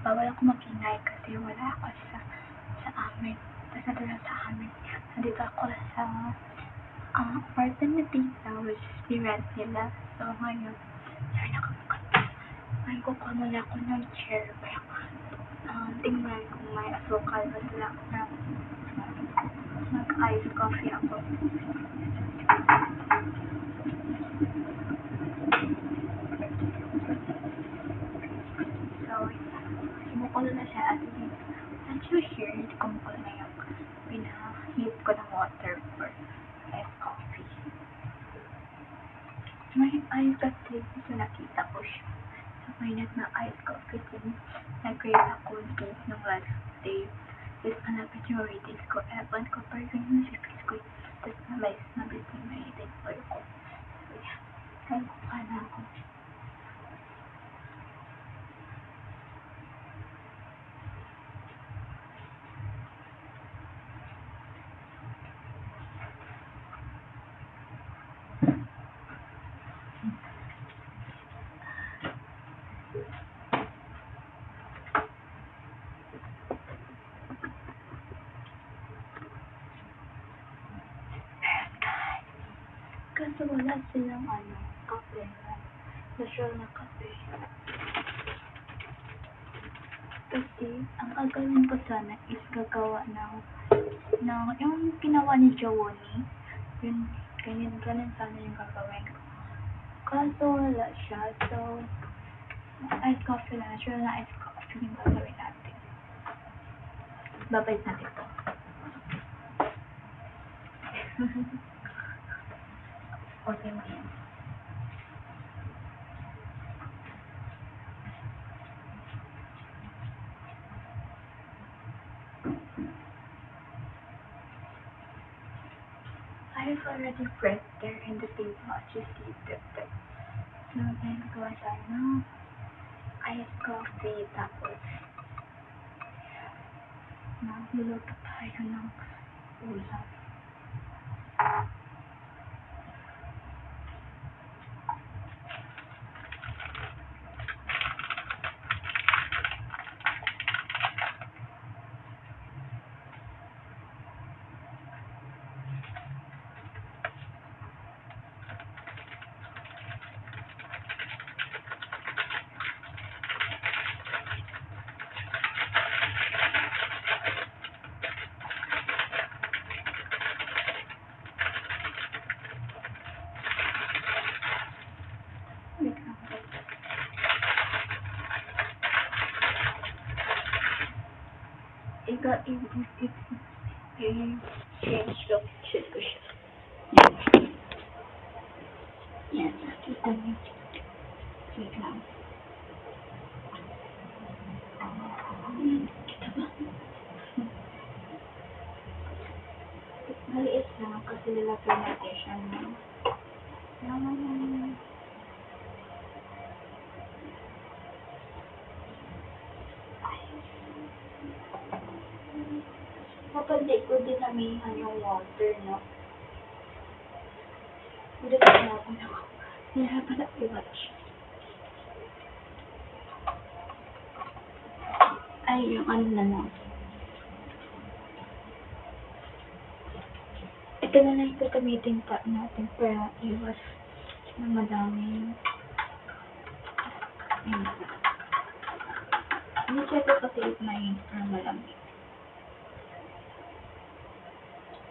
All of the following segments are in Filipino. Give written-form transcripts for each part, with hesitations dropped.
Bawal ako mag-ingay kasi wala ako sa amin. Tapos natulog sa amin. Nandito ako sa apartment na tita, which is ni-rent nila. So, ngayon, sorry, nakapagkanta. Ngayon, kukuha muna ako ng chair. Kaya, tingnan kung may asukal na sila. Mag-ice coffee ako. So, sumukol na siya at once you hear it, kumukol na yung pinahit ko ng water for iced coffee. May iced coffee, so nakita ko siya. So, mainit na iced coffee din. Nag-create ako date ng last day. Tapos, malapit yung ratings ko. Ewan ko, pero yung secrets ko. Tapos, nabis na may ratings ko ko. So, yeah. Kaya kukuha na ako. Kasi wala silang kape. Natural na kape. Kasi, ang gagawin ko sana is gagawa ng yung ginawa ni Jawoni. Yun, ganun sana yung gagawin ko. Kaso wala siya. So, ice coffee na. Natural na ice coffee yung gagawin natin. Babait natin ito. Okay mo yan. I've already pressed there in the table. Just leave it there. So, then gawa tayo ng ice coffee. Tapos, magluluto tayo ng ulam. I-change location ko siya. Yan. Kita niyo. Wait lang. Kita ba? Maliit lang kasi lalagyan natin siya ng kapag ko din namihan yung water, no? Hindi ko na ako na. Nahirapan na i-watch. Ay, yung na lang. Ito na lang ito gamitin pa natin para iwas na madaming ini-check ko kasi if may malamig.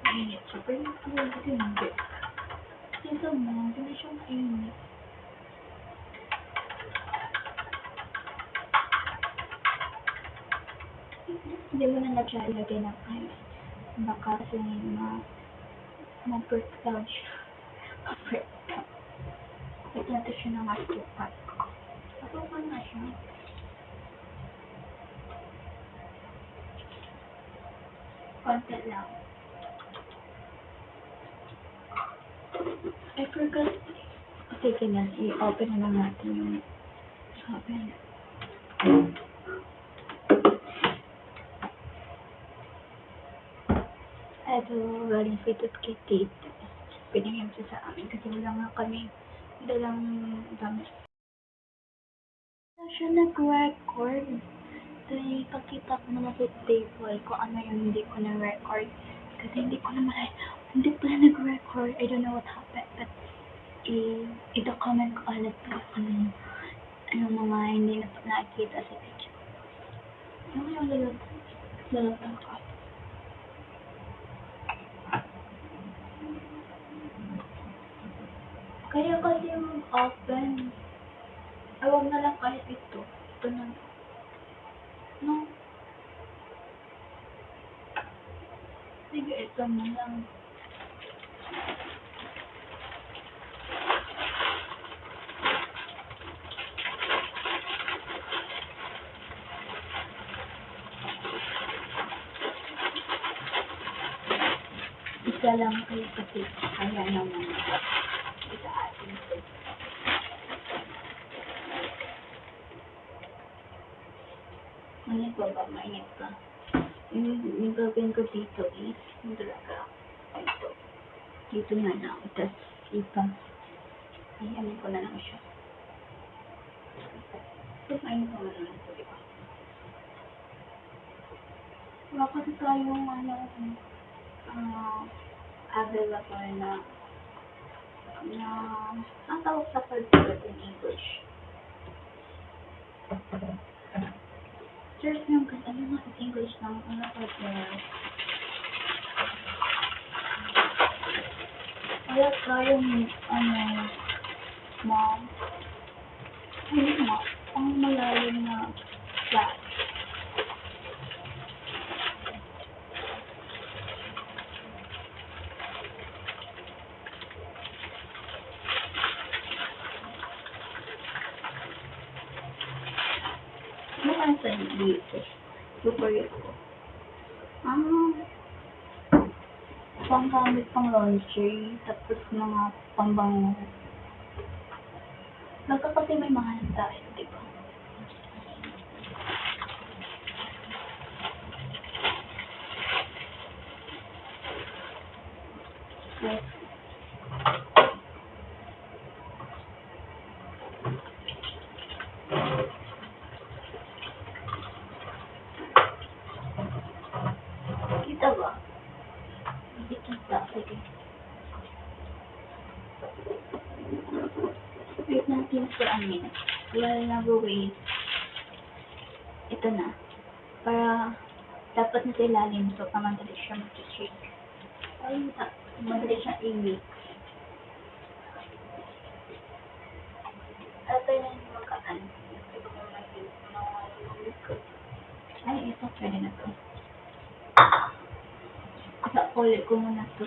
Mainit siya. Pero kasi hindi. Kasi mo, hindi siya mainit. Hindi mo na siya ilagay ng ice. Baka kasi ma-breakdown siya. Ma-breakdown. Ito natin siya ng asukan. Asukan na siya. Konti lang. I forgot. Okay, na. I-open na lang natin yung oven. Ito, galing Fitot kay Tita. Pinigyan siya sa amin kasi wala nga kami dalang gamit. Siya nag-record. Then, ipakita ko naman sa table kung ano yung hindi ko na-record. Kasi hindi ko naman, hindi pala nag-record. I don't know what happened. But, i-document ko ulit po ano mga hindi na nakikita sa video. Ano yung lulutan ko? Kaya kasi mag-open. Ay, wag na lang kahit ito. Ito na. No? Sige, ito na lang. Isa lang kayo kasi kaya naman sa atin. Mainit pa ba? Mainit pa. Yung gagawin ko dito is, yung talaga, ito. Dito na lang. Tapos, ipa. Ayan ko na lang siya. Tapos, mainit ko na lang ito, diba? Wala kasi tayong, available na ang tawag sa pag-sulat in English. Search nyo kasi ano nga in English ng ano pag-sulat. Wala tayong, mom. Hindi nga, pang malalim na class. Ano kaya sa dito? Super ito. Panggamit pang laundry, tapos mga pambango. Baga kasi may mahal tayo, di ba? Yes. Kita ba? Hindi kita. Sige. Wait natin for a minute. While nag-wait, ito na. Para dapat na sa ilalim so pamadali siya mag-shake. Ay, madali siya i-mix. At ay na yung makaan. Ay, ito pwede na to. Sa ulit ko muna to.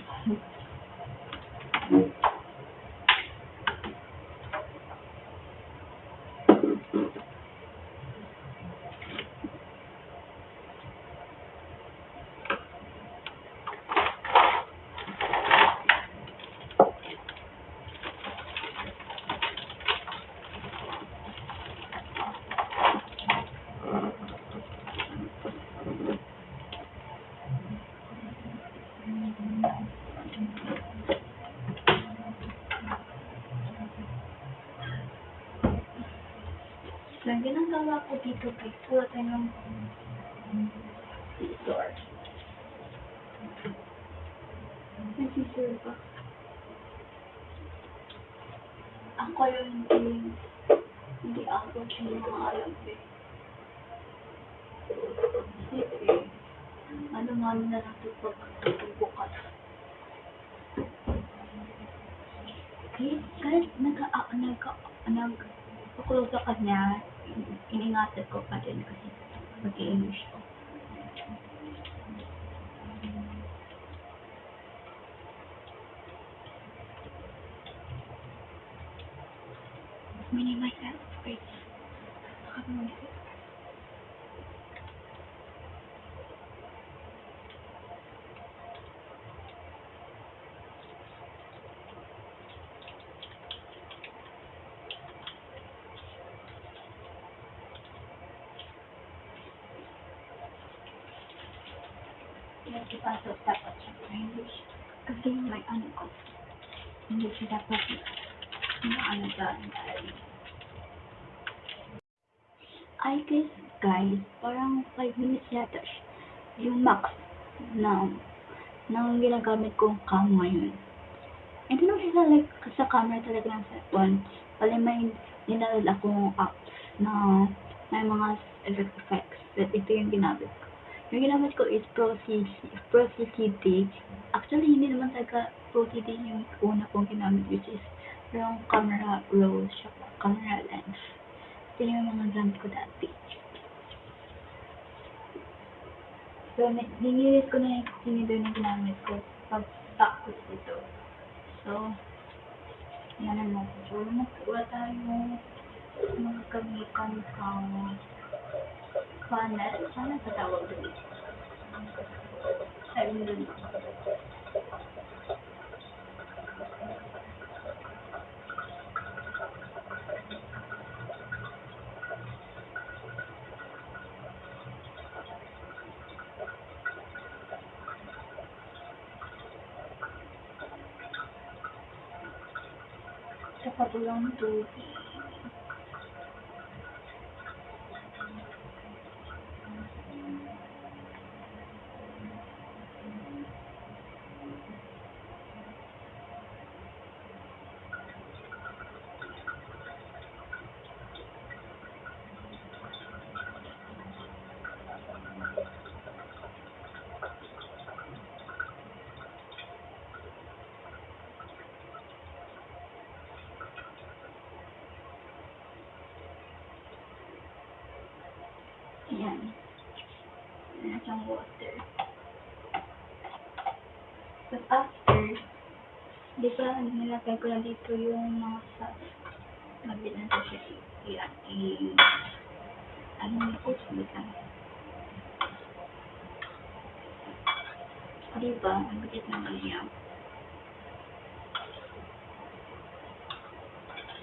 So, ang ginagawa ko dito guys, sulatan yung scissor. May scissor ba? Ako yung hindi ako yung mga alam eh. Sige. Ano nga na natin pagbukas. Kahit nag-close sa kanya, iningatan ko pa din kasi mag-i-English ko. Minimize that space. Ipasok dapat siya sa English. Kasi may ano ko. Hindi siya dapat ano dahil. I guess, guys, parang 5 minutes yata yung max na ng ginagamit kong cam ngayon. Hindi naman siya like sa camera talaga ng cellphone. Bali may nilalad akong apps na may mga effects. Ito yung ginamit ko. Yung ginamit ko is ProCCD. Actually, hindi naman talaga ProCCD yung una kong ginamit, which is yung camera roll siya, camera lens. Ito yung mga gamit ko dati. So, ninilis ko na yung sinidor na ginamit ko pag-tapos ito. So, yan ang natin. So, wala tayong mga gamitan kang funnel. Sana sa tawag doon. Ay, doon. Sa patulang tubig. Ayan. Ayan siyang water. But after, di ba, nilagay ko na dito yung mga sauce. Mabilan ko siya. Ayan. Ano na po siya lang. Di ba, ang bigat naman niya.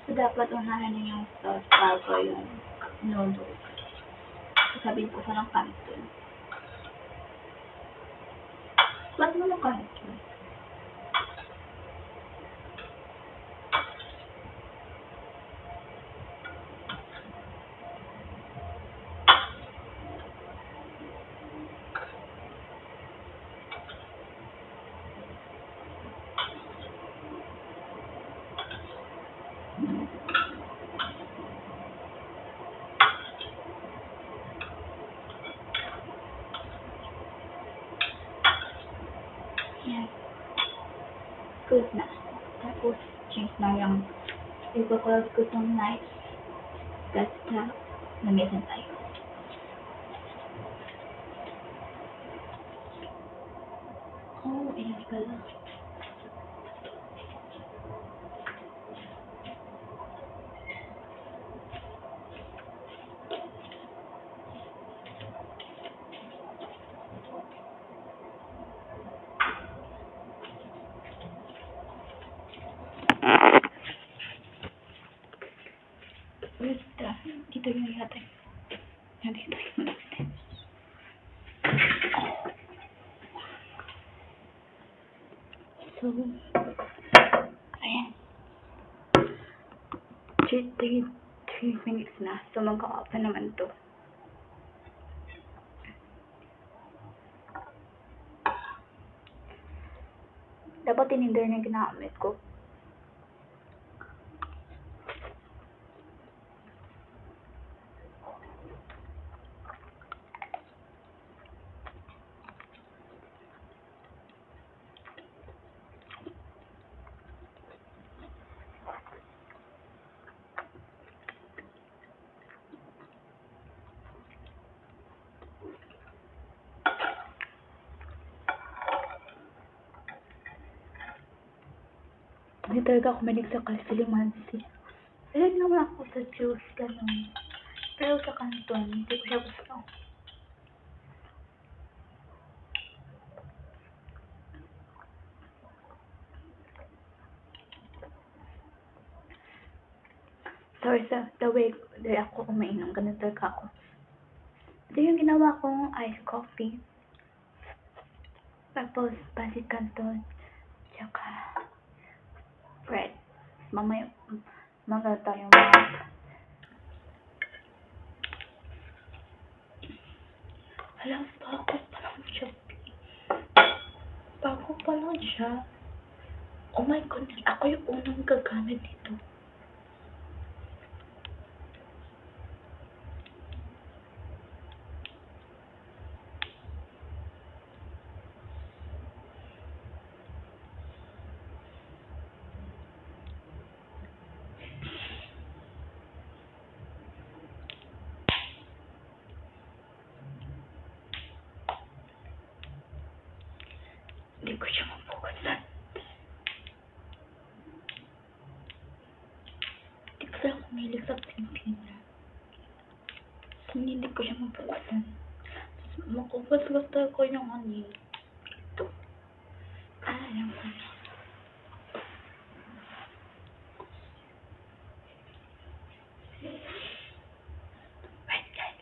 So, dapat unahan niyo yung sauce bago yung noodles. Sabihin ko sa ng kanto. Ba't mo ng kanto? Yan. Good na. Tapos, change na yung ipapalag ko itong knife. Basta, namisan tayo. Oh, ayan pala. Wait, dito yung yata. Dito yung yata. So, ayan. 3 minutes na. So, mag-off na naman to. Dapat tinindor na ginamit ko. Hindi talaga ako manig sa kalsilimansi. Alam naman ako sa juice, ganun. Pero sa kanton, hindi ko siya gusto. Sorry sa the way ako umainom, ganun talaga ako. Ito yung ginawa kong iced coffee. Tapos, pancit canton, tsaka bread. Mamaya, tayo mag Hala, bago pa lang siya. Bago pa lang siya. Oh my God, ako yung unang gagamit nito. Hindi ko siya mabukasan. Hindi ko lang kumilig sa Pilipinas. Hindi ko siya mabukasan. Makupas-basta ko yung ano. Ito. Alam ko na. Wait, guys.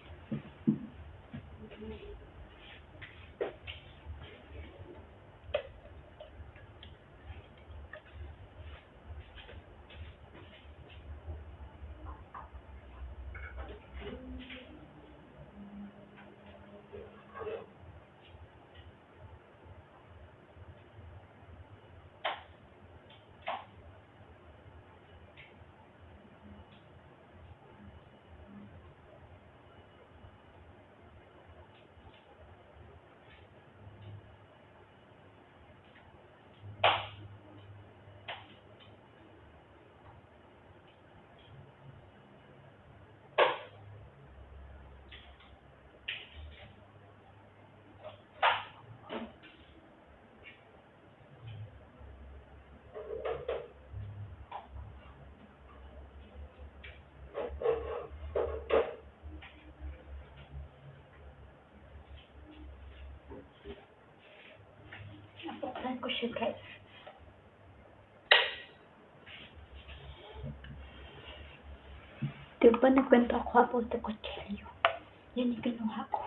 Napuksan ko siya, guys. Diba nagkwento ako about the kutsilyo? Yan yung kinuha ko.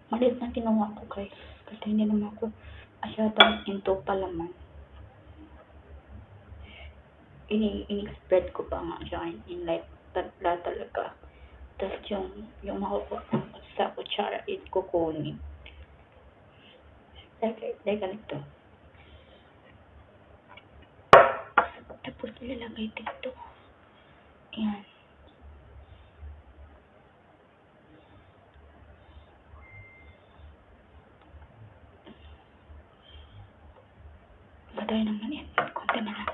Malit na kinuha ko, guys. Kasi hindi naman ako masyadong into palaman. Ini-spread ko pa nga siya in like talaga. Tapos yung makukuha ko sa kutsara is kukunin. Like ganito. Tapos ilalagay dito. Yan. Madali naman yan. Konti na lang.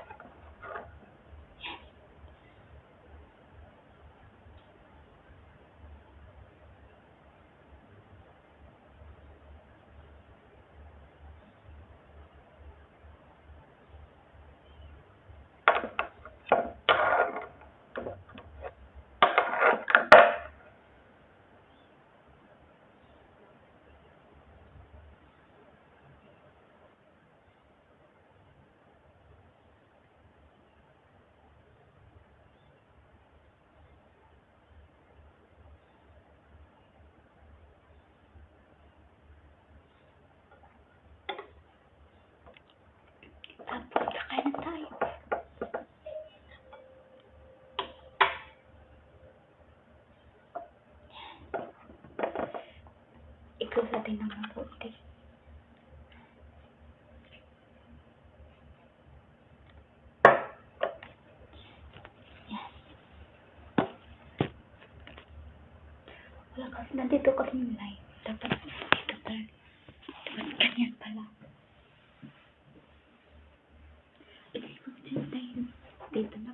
Tapos sakay na tayo. Ikaw sa din ng mabuti. Yan. Wala kasi nandito kasi yung light. Dapat dito tayo. Dapat ganyan pala. Dito na.